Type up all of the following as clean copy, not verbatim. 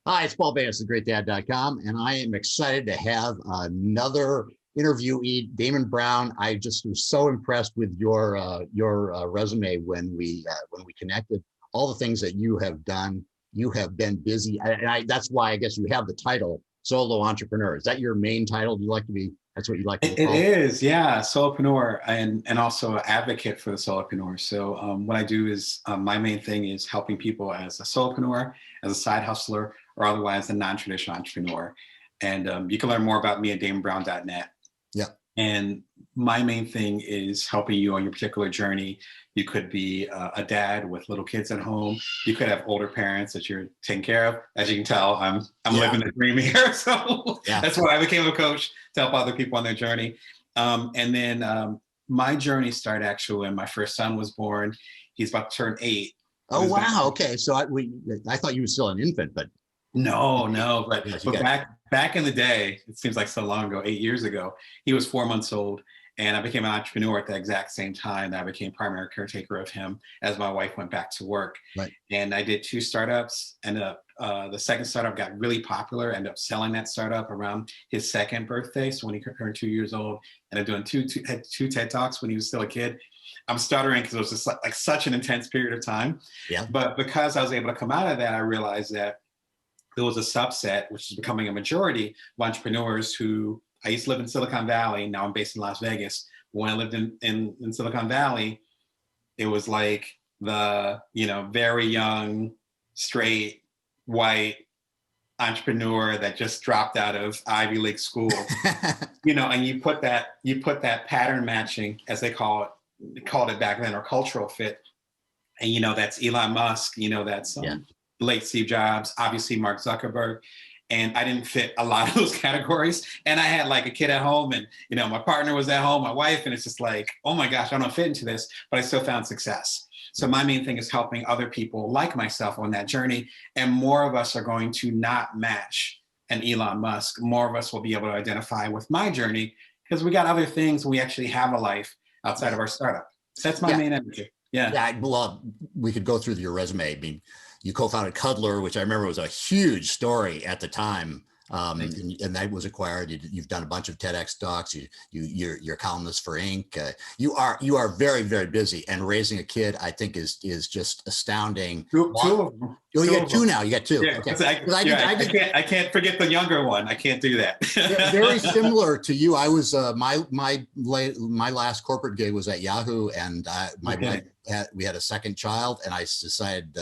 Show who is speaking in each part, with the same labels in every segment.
Speaker 1: Hi, it's Paul Bass of GreatDad.com, and I am excited to have another interviewee, Damon Brown. I just was so impressed with your resume when we connected. All the things that you have done, you have been busy, and that's why I guess you have the title solo entrepreneur. Is that your main title? Do you like to be? That's what you like to be
Speaker 2: It
Speaker 1: called?
Speaker 2: is, yeah, solopreneur and also an advocate for the solopreneur. So what I do is my main thing is helping people as a solopreneur, as a side hustler, or otherwise a non-traditional entrepreneur. And you can learn more about me at DamonBrown.net.
Speaker 1: Yeah.
Speaker 2: And my main thing is helping you on your particular journey. You could be a dad with little kids at home. You could have older parents that you're taking care of. As you can tell, I'm living the dream here. So that's why I became a coach, to help other people on their journey. And then my journey started actually when my first son was born. He's about to turn 8.
Speaker 1: Oh, wow. Okay. So I thought you were still an infant, but
Speaker 2: no. But,
Speaker 1: yes,
Speaker 2: but back in the day, it seems like so long ago, 8 years ago, he was 4 months old. And I became an entrepreneur at the exact same time that I became primary caretaker of him as my wife went back to work.
Speaker 1: Right.
Speaker 2: And I did 2 startups. Ended up, the second startup got really popular. Ended up selling that startup around his second birthday. So when he turned 2 years old, ended up doing had two TED Talks when he was still a kid. I'm stuttering because it was just like such an intense period of time.
Speaker 1: Yeah.
Speaker 2: But because I was able to come out of that, I realized that there was a subset, which is becoming a majority, of entrepreneurs who, I used to live in Silicon Valley. Now I'm based in Las Vegas. When I lived in Silicon Valley, it was like the, very young, straight, white entrepreneur that just dropped out of Ivy League school. And you put that pattern matching, as they called it back then, or cultural fit. And, that's Elon Musk, that's late Steve Jobs, obviously Mark Zuckerberg. And I didn't fit a lot of those categories. And I had like a kid at home and, my partner was at home, my wife, and it's just like, oh my gosh, I don't fit into this, but I still found success. So my main thing is helping other people like myself on that journey. And more of us are going to not match an Elon Musk. More of us will be able to identify with my journey because we got other things. We actually have a life outside of our startup. So that's my main energy. Yeah.
Speaker 1: Well, we could go through your resume. I mean, you co-founded Cuddler, which I remember was a huge story at the time, and that was acquired. You've done a bunch of TEDx talks. You're columnist for Inc. You are very, very busy, and raising a kid, I think, is just astounding.
Speaker 2: Two of them.
Speaker 1: Oh, you got 2 now. You got 2.
Speaker 2: Yeah,
Speaker 1: Okay.
Speaker 2: I can't forget the younger one. I can't do that.
Speaker 1: Very similar to you. I was my last corporate gig was at Yahoo, and we had a second child, and I decided,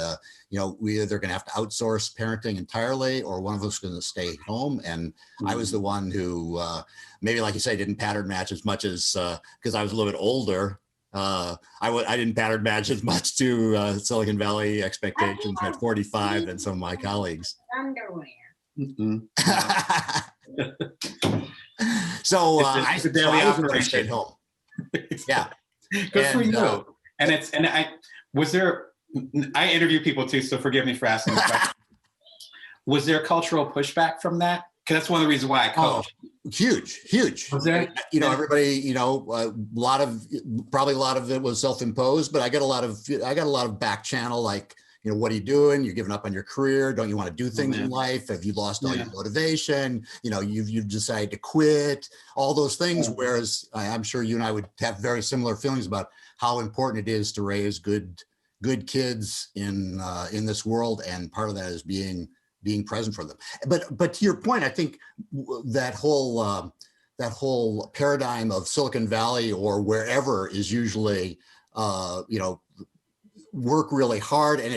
Speaker 1: we either going to have to outsource parenting entirely, or one of us going to stay home. And I was the one who, maybe like you say, didn't pattern match as much as because I was a little bit older. I didn't pattern match as much to Silicon Valley expectations at 45 than some of my colleagues.
Speaker 3: Underwear.
Speaker 1: So
Speaker 2: I was going to stay
Speaker 1: home. Yeah.
Speaker 2: Good for you. I interview people too, so forgive me for asking this question. Was there cultural pushback from that? Because that's one of the reasons why I coach.
Speaker 1: Oh, huge.
Speaker 2: Was there?
Speaker 1: Everybody, probably a lot of it was self-imposed, but I got a lot of back channel, like, what are you doing? You're giving up on your career. Don't you want to do things in life? Have you lost all your motivation? You've decided to quit, all those things. Whereas I'm sure you and I would have very similar feelings about how important it is to raise good kids in this world. And part of that is being present for them. But to your point, I think that whole paradigm of Silicon Valley or wherever is usually, work really hard, and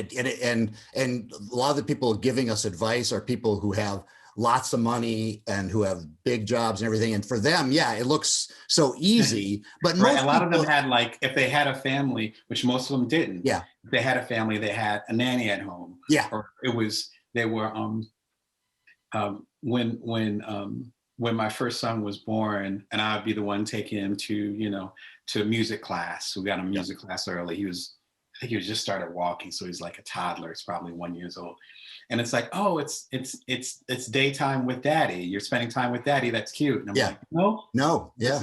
Speaker 1: a lot of the people giving us advice are people who have lots of money and who have big jobs and everything. And for them, it looks so easy. But
Speaker 2: a lot of them had, like, if they had a family, which most of them didn't.
Speaker 1: Yeah.
Speaker 2: If they had a family, they had a nanny at home.
Speaker 1: Yeah.
Speaker 2: Or they were when my first son was born, and I'd be the one taking him to music class. We got him music class early. I think he was just started walking, so he's like a toddler. It's probably 1 year old. And it's like, oh, it's daytime with daddy. You're spending time with daddy. That's cute. And I'm like,
Speaker 1: no, yeah,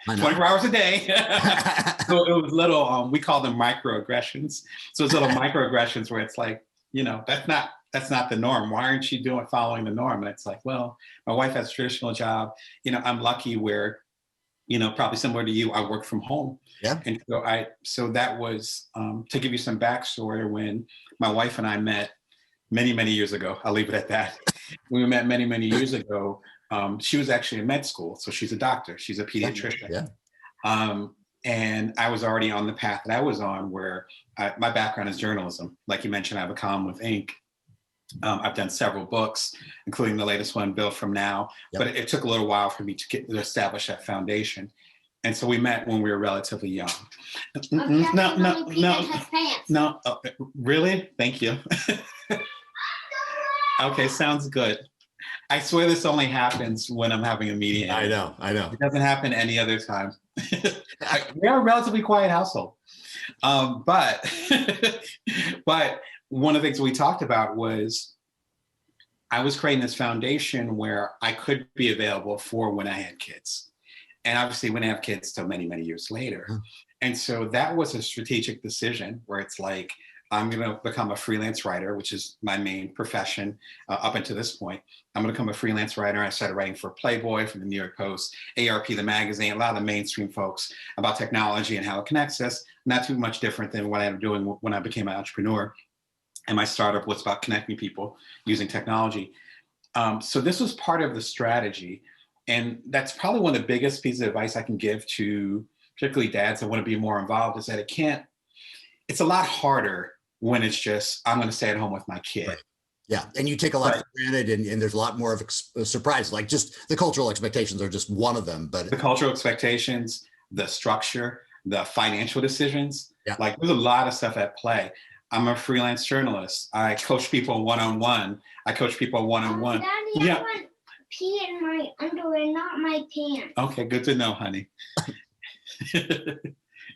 Speaker 2: 24 hours a day. So it was little, we call them microaggressions. So it's little microaggressions where it's like, that's not that's not the norm. Why aren't you following the norm? And it's like, well, my wife has a traditional job. I'm lucky where, probably similar to you, I work from home.
Speaker 1: Yeah.
Speaker 2: And so that was, to give you some backstory, when my wife and I met many, many years ago, I'll leave it at that. When we met many, many years ago, she was actually in med school. So she's a doctor. She's a pediatrician.
Speaker 1: Yeah.
Speaker 2: And I was already on the path that I was on, where my background is journalism. Like you mentioned, I have a column with Inc. I've done several books, including the latest one, Built From Now.
Speaker 1: Yep.
Speaker 2: But it took a little while for me to establish that foundation. And so we met when we were relatively young. No. Oh, really? Thank you. Okay, sounds good. I swear this only happens when I'm having a meeting.
Speaker 1: I know.
Speaker 2: It doesn't happen any other time. We are a relatively quiet household. But one of the things we talked about was I was creating this foundation where I could be available for when I had kids. And obviously we didn't have kids till many, many years later. And so that was a strategic decision where it's like, I'm going to become a freelance writer, which is my main profession up until this point. I'm going to become a freelance writer. I started writing for Playboy, for the New York Post, ARP, the magazine, a lot of the mainstream folks about technology and how it connects us. Not too much different than what I'm doing when I became an entrepreneur. And my startup was about connecting people using technology. So this was part of the strategy. And that's probably one of the biggest pieces of advice I can give to particularly dads that want to be more involved, is that it's a lot harder when it's just, I'm going to stay at home with my kid.
Speaker 1: Right. Yeah. And you take a lot for granted, and there's a lot more of a surprise. Like, just the cultural expectations are just one of them. But the
Speaker 2: cultural expectations, the structure, the financial decisions,
Speaker 1: like
Speaker 2: there's a lot of stuff at play. I'm a freelance journalist. I coach people one-on-one.
Speaker 3: Daddy, I want pee in my underwear, not my pants.
Speaker 2: Okay, good to know, honey.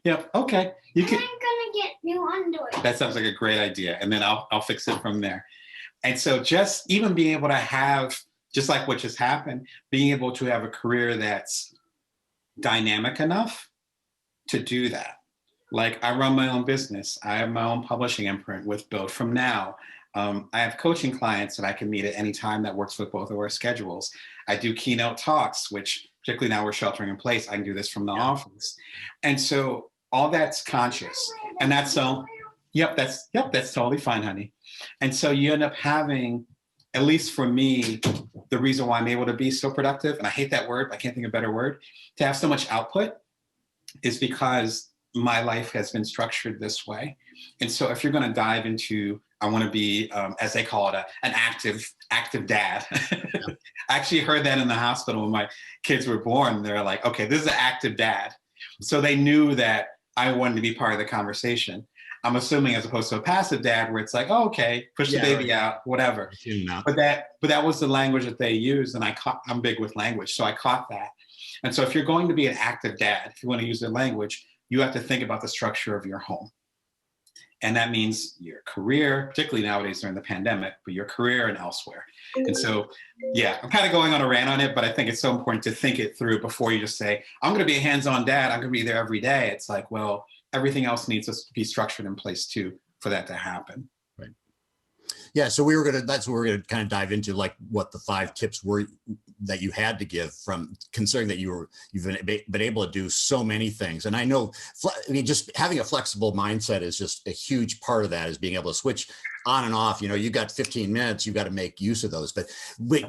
Speaker 2: Yep. Okay.
Speaker 3: I'm gonna get new underwear.
Speaker 2: That sounds like a great idea, and then I'll fix it from there. And so, just even being able to have, just like what just happened, being able to have a career that's dynamic enough to do that. Like, I run my own business. I have my own publishing imprint with Built From Now. I have coaching clients that I can meet at any time that works with both of our schedules. I do keynote talks, which particularly now we're sheltering in place, I can do this from the office. And so all that's conscious. And that's that's totally fine, honey. And so you end up having, at least for me, the reason why I'm able to be so productive, and I hate that word, I can't think of a better word, to have so much output, is because my life has been structured this way. And so if you're going to dive into, I want to be, as they call it, an active dad. I actually heard that in the hospital when my kids were born. They're like, okay, this is an active dad. So they knew that I wanted to be part of the conversation. I'm assuming, as opposed to a passive dad where it's like, oh, okay, push the baby out, whatever. But that was the language that they used. And I'm big with language. So I caught that. And so if you're going to be an active dad, if you want to use their language, you have to think about the structure of your home. And that means your career, particularly nowadays during the pandemic, but your career and elsewhere. And so, I'm kind of going on a rant on it, but I think it's so important to think it through before you just say, I'm going to be a hands-on dad. I'm going to be there every day. It's like, well, everything else needs to be structured in place too for that to happen.
Speaker 1: Right. Yeah. So that's what we're going to kind of dive into, like what the 5 tips were that you had to give, from considering that you've been able to do so many things. And I know, just having a flexible mindset is just a huge part of that, is being able to switch on and off. You got 15 minutes, you've got to make use of those. But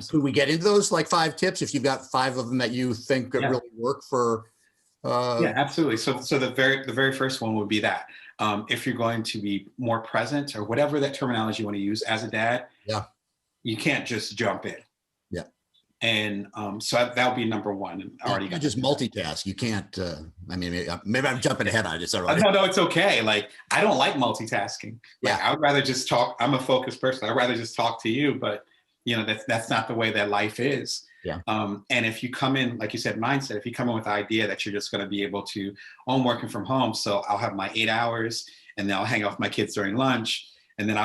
Speaker 1: could we get into those, like 5 tips, if you've got 5 of them that you think could really work for?
Speaker 2: Yeah, absolutely. So the very first one would be that if you're going to be more present, or whatever that terminology you want to use as a dad, you can't just jump in.
Speaker 1: Yeah.
Speaker 2: And so that would be number one. And already
Speaker 1: you just multitask. You can't. Maybe I'm jumping ahead on it.
Speaker 2: No, it's okay. Like, I don't like multitasking. Like, I would rather just talk. I'm a focused person. I'd rather just talk to you. But that's not the way that life is.
Speaker 1: Yeah.
Speaker 2: And if you come in, like you said, mindset, if you come in with the idea that you're just going to be able to, I'm working from home, so I'll have my 8 hours, and then I'll hang off my kids during lunch, and then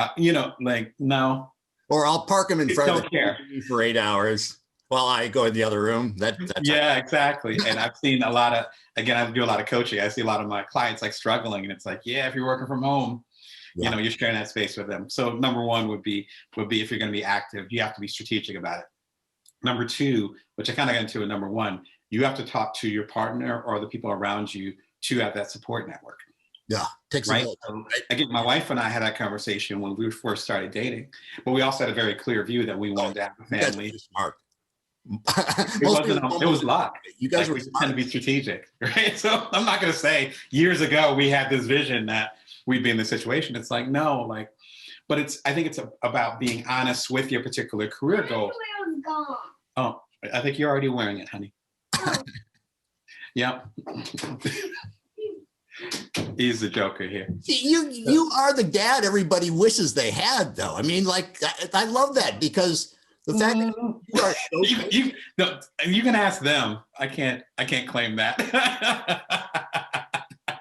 Speaker 2: no.
Speaker 1: Or I'll park them in front of the
Speaker 2: TV
Speaker 1: for 8 hours while I go in the other room.
Speaker 2: Exactly. And I've seen a lot of, again, I do a lot of coaching. I see a lot of my clients struggling, and it's like, if you're working from home, you know, you're sharing that space with them. So number one would be if you're going to be active, you have to be strategic about it. Number two, which I kind of got into in number one, you have to talk to your partner or the people around you to have that support network.
Speaker 1: Yeah, takes
Speaker 2: right?
Speaker 1: a village, right?
Speaker 2: Again, my wife and I had that conversation when we first started dating, but we also had a very clear view that we wanted to have a family.
Speaker 1: You guys were smart.
Speaker 2: It was luck.
Speaker 1: You guys
Speaker 2: like,
Speaker 1: were
Speaker 2: we
Speaker 1: smart.
Speaker 2: tend to be strategic, right? So I'm not going to say years ago we had this vision that we'd be in this situation. It's like, no, like, but I think it's about being honest with your particular career goals. Oh, I think you're already wearing it, honey.
Speaker 3: Oh.
Speaker 2: Yep. He's the joker here.
Speaker 1: You are the dad everybody wishes they had, though. I mean, like, I love that, because the fact that you are so
Speaker 2: you can ask them. I can't claim that.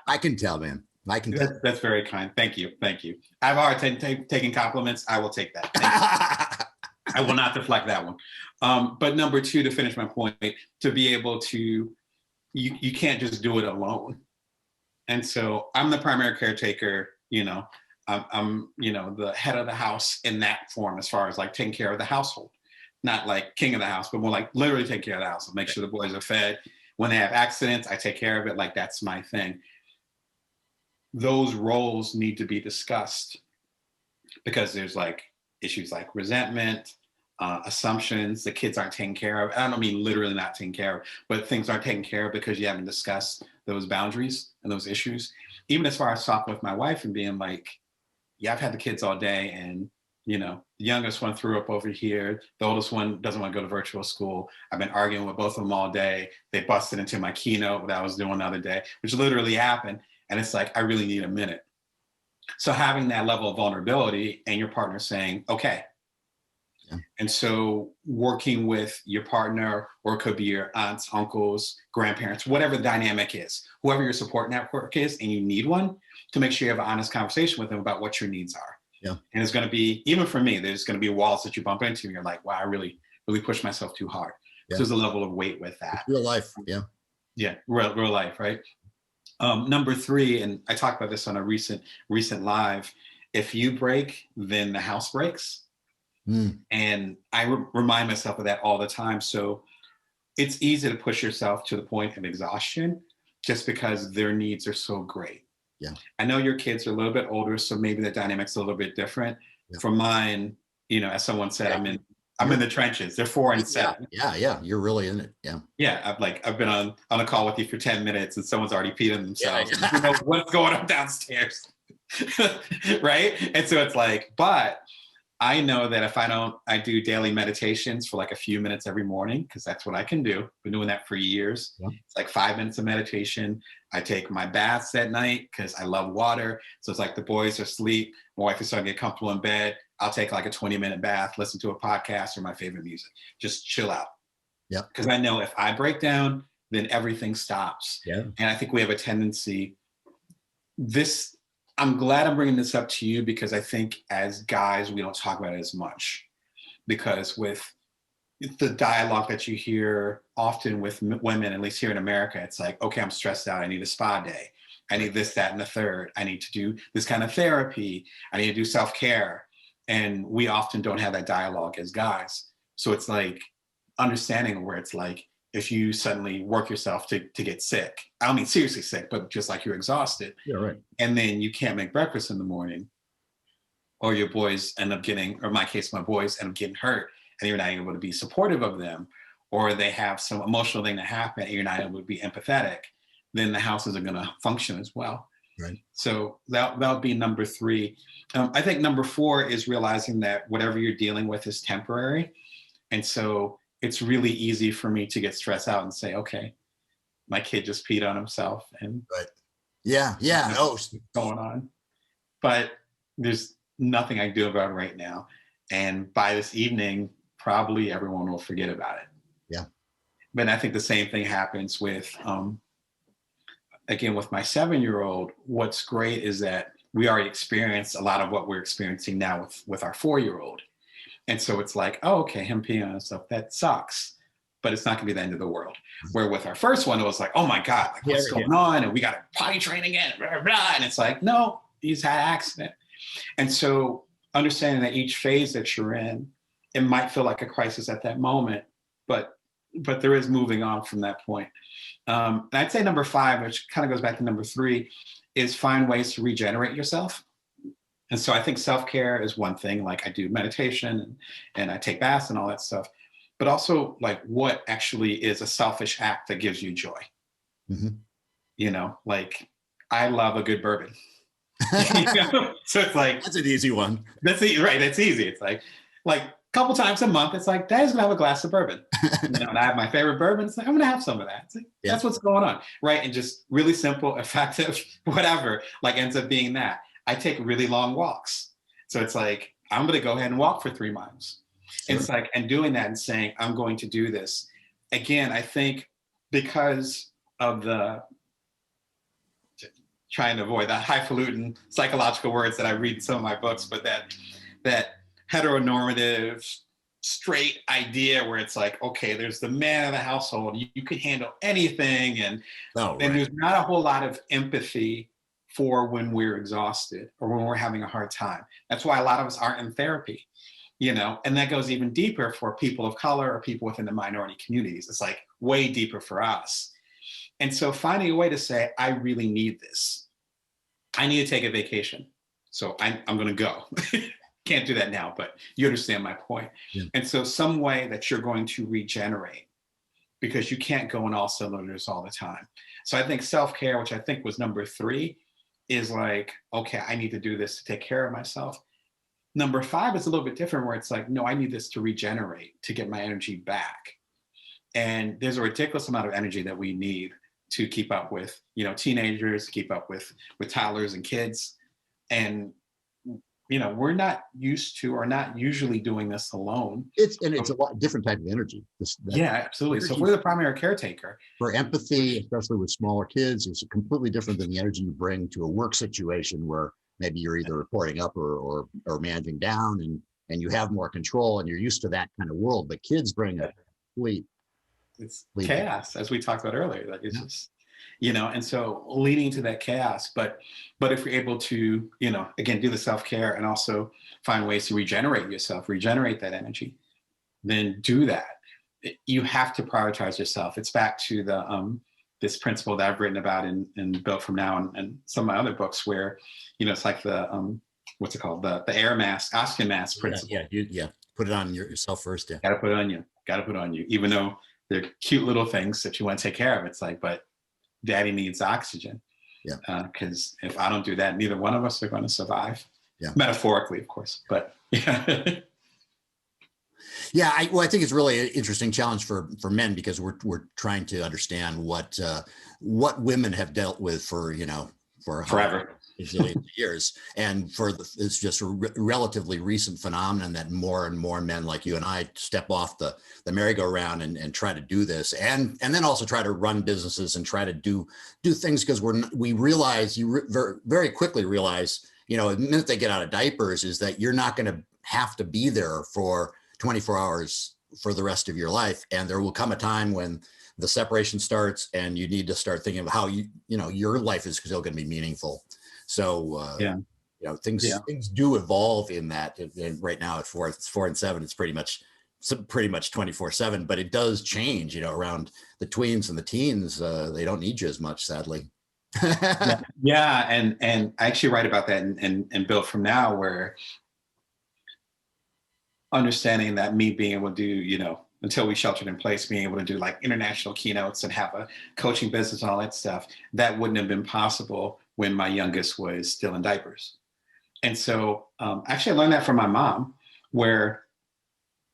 Speaker 1: I can tell, man. I can tell.
Speaker 2: That's very kind. Thank you. I have a hard time taking compliments. I will take that. I will not deflect that one. But number two, to finish my point, to be able to, you can't just do it alone. And so I'm the primary caretaker, you know, I'm the head of the house in that form, as far as like taking care of the household, not like king of the house, but more like literally take care of the house. I'll make sure the boys are fed. When they have accidents, I take care of it. Like, that's my thing. Those roles need to be discussed, because there's like issues like resentment, assumptions the kids aren't taken care of. I don't mean literally not taken care of, but things aren't taken care of because you haven't discussed those boundaries and those issues. Even as far as talking with my wife and being like, yeah, I've had the kids all day, and you know, the youngest one threw up over here. The oldest one doesn't want to go to virtual school. I've been arguing with both of them all day. They busted into my keynote that I was doing the other day, which literally happened. And it's like, I really need a minute. So having that level of vulnerability and your partner saying, okay. Yeah. And so working with your partner, or it could be your aunts, uncles, grandparents, whatever the dynamic is, whoever your support network is, and you need one, to make sure you have an honest conversation with them about what your needs are.
Speaker 1: Yeah.
Speaker 2: And it's going to be, even for me, there's going to be walls that you bump into and you're like, wow, I really pushed myself too hard. Yeah. So there's a level of weight with that.
Speaker 1: It's real life. Yeah.
Speaker 2: Yeah. Real life. Right. Number three, and I talked about this on a recent live, if you break, then the house breaks. And I remind myself of that all the time. So it's easy to push yourself to the point of exhaustion just because their needs are so great.
Speaker 1: Yeah.
Speaker 2: I know your kids are a little bit older, so maybe the dynamic's a little bit different. Yeah. For mine, you know, as someone said, yeah. I'm in the trenches. They're 4 and 7.
Speaker 1: Yeah. You're really in it. Yeah.
Speaker 2: Yeah. I've been on a call with you for 10 minutes and someone's already peed on themselves.
Speaker 1: Yeah.
Speaker 2: You know what's going on downstairs. Right. And so it's like, but I know that if I do daily meditations for like a few minutes every morning, because that's what I can do. Been doing that for years. Yeah. It's like 5 minutes of meditation. I take my baths at night because I love water. So it's like the boys are asleep. My wife is starting to get comfortable in bed. I'll take like a 20-minute bath, listen to a podcast or my favorite music, just chill out.
Speaker 1: Yeah.
Speaker 2: Because I know if I break down, then everything stops.
Speaker 1: Yeah.
Speaker 2: And I think we have a tendency, I'm glad I'm bringing this up to you, because I think as guys, we don't talk about it as much, because with the dialogue that you hear often with women, at least here in America, it's like, okay, I'm stressed out. I need a spa day. I need this, that, and the third. I need to do this kind of therapy. I need to do self-care. And we often don't have that dialogue as guys. So it's like understanding where it's like, if you suddenly work yourself to get sick, I don't mean seriously sick, but just like you're exhausted.
Speaker 1: Yeah, right.
Speaker 2: And then you can't make breakfast in the morning, or your boys end up getting, or in my case, my boys end up getting hurt, and you're not able to be supportive of them, or they have some emotional thing that happened and you're not able to be empathetic, then the house isn't going to function as well.
Speaker 1: Right.
Speaker 2: So that would be number three. I think number four is realizing that whatever you're dealing with is temporary. And so it's really easy for me to get stressed out and say, okay, my kid just peed on himself, and
Speaker 1: right. Yeah.
Speaker 2: What's going on? But there's nothing I can do about it right now. And by this evening, probably everyone will forget about it.
Speaker 1: Yeah.
Speaker 2: But I think the same thing happens with, again, with my 7-year-old. What's great is that we already experienced a lot of what we're experiencing now with our 4-year-old. And so it's like, oh, okay, him peeing on himself, that sucks, but it's not gonna be the end of the world. Where with our first one, it was like, oh my God, like, what's going on? And we got to potty train again, blah, blah, blah. And it's like, no, he's had an accident. And so understanding that each phase that you're in, it might feel like a crisis at that moment, but there is moving on from that point. And I'd say number 5, which kind of goes back to number 3, is find ways to regenerate yourself. And so I think self-care is one thing, like I do meditation and I take baths and all that stuff, but also like what actually is a selfish act that gives you joy.
Speaker 1: Mm-hmm.
Speaker 2: You know, like I love a good bourbon. You know? So it's like,
Speaker 1: that's an easy one.
Speaker 2: That's right. That's easy. It's like a couple times a month, it's like, Dad's gonna have a glass of bourbon. You know, and I have my favorite bourbon. It's like, I'm gonna have some of that. It's like, that's what's going on. Right. And just really simple, effective, whatever, like ends up being that. I take really long walks. So it's like, I'm gonna go ahead and walk for 3 miles. Sure. It's like, and doing that and saying, I'm going to do this. Again, I think because of the trying to avoid the highfalutin psychological words that I read in some of my books, but that heteronormative, straight idea where it's like, okay, there's the man of the household, you can handle anything, and there's not a whole lot of empathy for when we're exhausted or when we're having a hard time. That's why a lot of us aren't in therapy, you know, and that goes even deeper for people of color or people within the minority communities. It's like way deeper for us. And so finding a way to say, I really need this. I need to take a vacation. So I'm going to go. Can't do that now, but you understand my point. Yeah. And so some way that you're going to regenerate, because you can't go in all cylinders all the time. So I think self-care, which I think was number 3, is like, okay, I need to do this to take care of myself. Number 5 is a little bit different, where it's like, no, I need this to regenerate, to get my energy back. And there's a ridiculous amount of energy that we need to keep up with, you know, teenagers, to keep up with toddlers and kids. And, you know, we're not used to or not usually doing this alone.
Speaker 1: It's a lot different type of energy.
Speaker 2: Yeah, absolutely. So if we're the primary caretaker.
Speaker 1: For empathy, especially with smaller kids, it's completely different than the energy you bring to a work situation where maybe you're either reporting up or managing down, and you have more control and you're used to that kind of world. But kids bring a complete
Speaker 2: chaos, as we talked about earlier. Like it's just, you know, and so leading to that chaos. But if you're able to, you know, again, do the self-care and also find ways to regenerate yourself, regenerate that energy, then do that. You have to prioritize yourself. It's back to the this principle that I've written about in Built From Now and some of my other books, where, you know, it's like the what's it called, the air mask, oxygen mask principle.
Speaker 1: Yeah. Put it on yourself first. Yeah.
Speaker 2: Got to put it on you. Got to put it on you. Even though they're cute little things that you want to take care of. It's like, but daddy needs oxygen. Yeah. Because if I don't do that, neither one of us are going to survive. Yeah. Metaphorically, of course. But yeah.
Speaker 1: Yeah, I think it's really an interesting challenge for men, because we're trying to understand what women have dealt with for
Speaker 2: forever.
Speaker 1: Years, and it's just a relatively recent phenomenon that more and more men like you and I step off the merry-go-round and try to do this, and then also try to run businesses and try to do things, because we realize, very quickly realize, you know, the minute they get out of diapers, is that you're not going to have to be there for 24 hours for the rest of your life, and there will come a time when the separation starts and you need to start thinking of how your life is still going to be meaningful. So you know, things do evolve in that. And right now at 4 and 7, it's pretty much 24/7, but it does change, you know, around the tweens and the teens. They don't need you as much, sadly.
Speaker 2: Yeah. And I actually write about that in Built From Now, where understanding that me being able to do, you know, until we sheltered in place, being able to do like international keynotes and have a coaching business and all that stuff, that wouldn't have been possible when my youngest was still in diapers. And so actually I learned that from my mom, where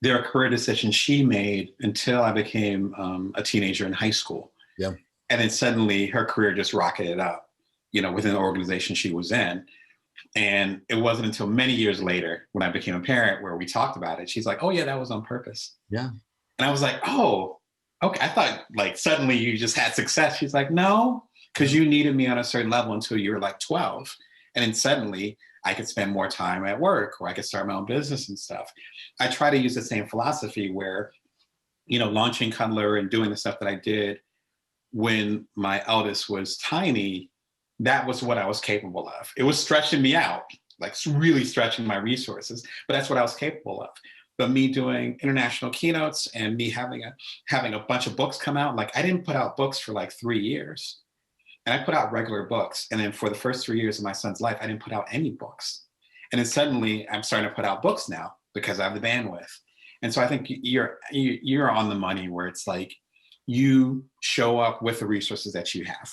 Speaker 2: there are career decisions she made until I became a teenager in high school.
Speaker 1: Yeah.
Speaker 2: And then suddenly her career just rocketed up, you know, within the organization she was in. And it wasn't until many years later when I became a parent where we talked about it. She's like, oh yeah, that was on purpose.
Speaker 1: Yeah.
Speaker 2: And I was like, oh, okay. I thought like suddenly you just had success. She's like, no, because you needed me on a certain level until you were like 12. And then suddenly I could spend more time at work, or I could start my own business and stuff. I try to use the same philosophy where, you know, launching Cuddler and doing the stuff that I did when my eldest was tiny, that was what I was capable of. It was stretching me out. like really stretching my resources, but that's what I was capable of. But me doing international keynotes and me having a bunch of books come out, like I didn't put out books for like 3 years. And I put out regular books. And then for the first 3 years of my son's life, I didn't put out any books. And then suddenly I'm starting to put out books now because I have the bandwidth. And so I think you're on the money where it's like you show up with the resources that you have.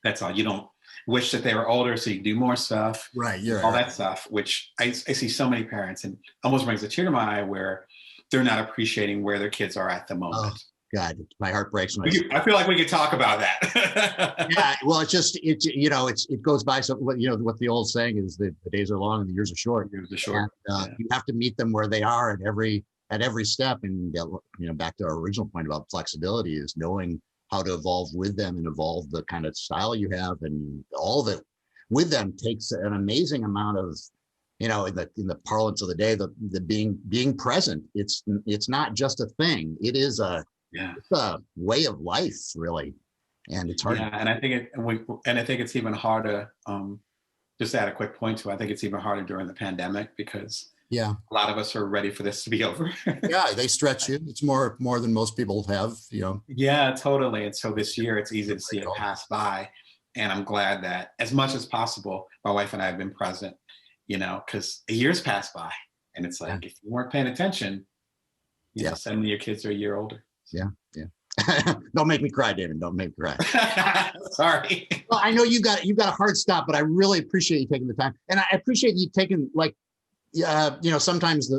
Speaker 2: That's all. You don't wish that they were older so you can do more stuff.
Speaker 1: Right. Yeah.
Speaker 2: All that stuff, which I see so many parents, and almost brings a tear to my eye where they're not appreciating where their kids are at the moment.
Speaker 1: Oh, God, my heart breaks.
Speaker 2: I feel like we could talk about that.
Speaker 1: Yeah. Well, it goes by. So what the old saying is that the days are long and the years are short.
Speaker 2: Years are short.
Speaker 1: And, you have to meet them where they are at every step. And back to our original point about flexibility is knowing how to evolve with them and evolve the kind of style you have, and all of it with them takes an amazing amount of, in the parlance of the day, the being present. It's not just a thing. It is it's a way of life, really, and it's hard.
Speaker 2: Yeah, and I think it's even harder. Just to add a quick point to it, I think it's even harder during the pandemic because a lot of us are ready for this to be over.
Speaker 1: Yeah, they stretch you. It's more than most people have,
Speaker 2: Yeah, totally. And so this year it's easy to see it pass by. And I'm glad that as much as possible, my wife and I have been present, because a year's passed by. And it's like, if you weren't paying attention, suddenly your kids are a year older.
Speaker 1: Yeah. Don't make me cry, Damon. Don't make me cry.
Speaker 2: Sorry.
Speaker 1: Well, I know you've got a hard stop, but I really appreciate you taking the time. And I appreciate you taking sometimes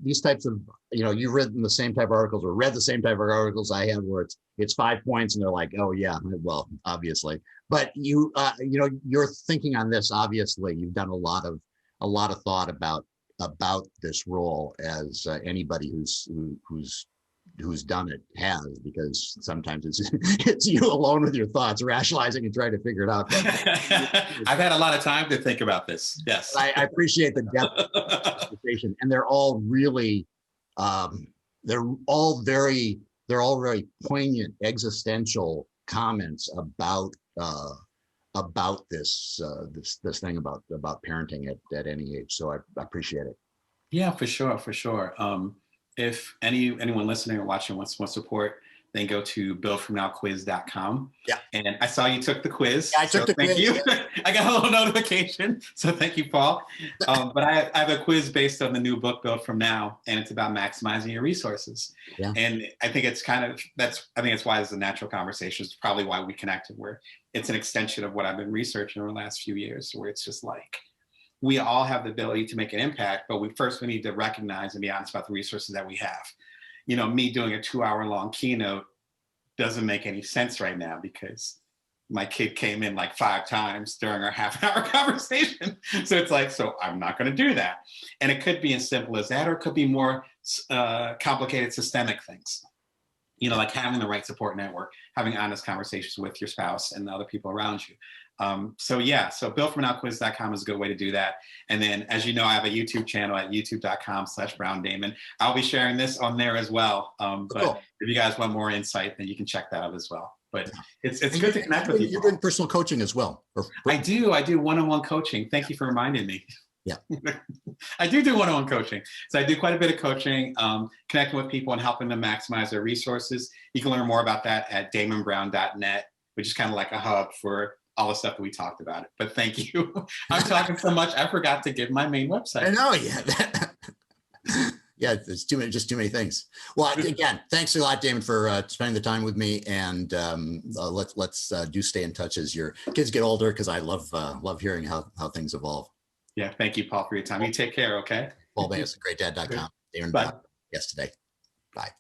Speaker 1: these types of, you've written the same type of articles or read the same type of articles I have where it's 5 points and they're like, oh yeah, well, obviously, but you're thinking on this, obviously you've done a lot of thought about this role, as anybody who's done it has, because sometimes it's you alone with your thoughts, rationalizing and trying to figure it out.
Speaker 2: I've had a lot of time to think about this. Yes.
Speaker 1: I appreciate the depth of the conversation, and they're all really, they're all very poignant existential comments about this thing about parenting at any age. So I appreciate it.
Speaker 2: Yeah, for sure. If anyone listening or watching wants more support, then go to buildfromnowquiz.com.
Speaker 1: Yeah.
Speaker 2: And I saw you took the quiz.
Speaker 1: Yeah, I took the quiz.
Speaker 2: Thank you. I got a little notification. So thank you, Paul. But I have a quiz based on the new book, Build From Now, and it's about maximizing your resources. Yeah. And I think it's it's why it's a natural conversation. It's probably why we connected, where it's an extension of what I've been researching over the last few years, where it's just like, we all have the ability to make an impact, but we need to recognize and be honest about the resources that we have. Me doing a 2-hour-long keynote doesn't make any sense right now because my kid came in like 5 times during our half-hour conversation. So it's like, so I'm not going to do that. And it could be as simple as that, or it could be more complicated systemic things. Like having the right support network, having honest conversations with your spouse and the other people around you. So buildfromnowquiz.com is a good way to do that. And then, as you know, I have a YouTube channel at youtube.com/BrownDamon. I'll be sharing this on there as well. But if you guys want more insight, then you can check that out as well. But it's good to connect with you.
Speaker 1: You're doing personal coaching as well.
Speaker 2: I do one-on-one coaching. Thank you for reminding me.
Speaker 1: Yeah.
Speaker 2: I do one-on-one coaching. So I do quite a bit of coaching, connecting with people and helping them maximize their resources. You can learn more about that at damonbrown.net, which is kind of like a hub for all the stuff that we talked about. But thank you. I'm talking so much, I forgot to give my main website.
Speaker 1: I know, yeah. Yeah, there's too many things. Well, again, thanks a lot, Damon, for spending the time with me. And let's do stay in touch as your kids get older, because I love hearing how things evolve.
Speaker 2: Yeah, thank you, Paul, for your time. You take care, okay?
Speaker 1: Paul Baez, GreatDad.com. Damon Brown, guest today. Bye.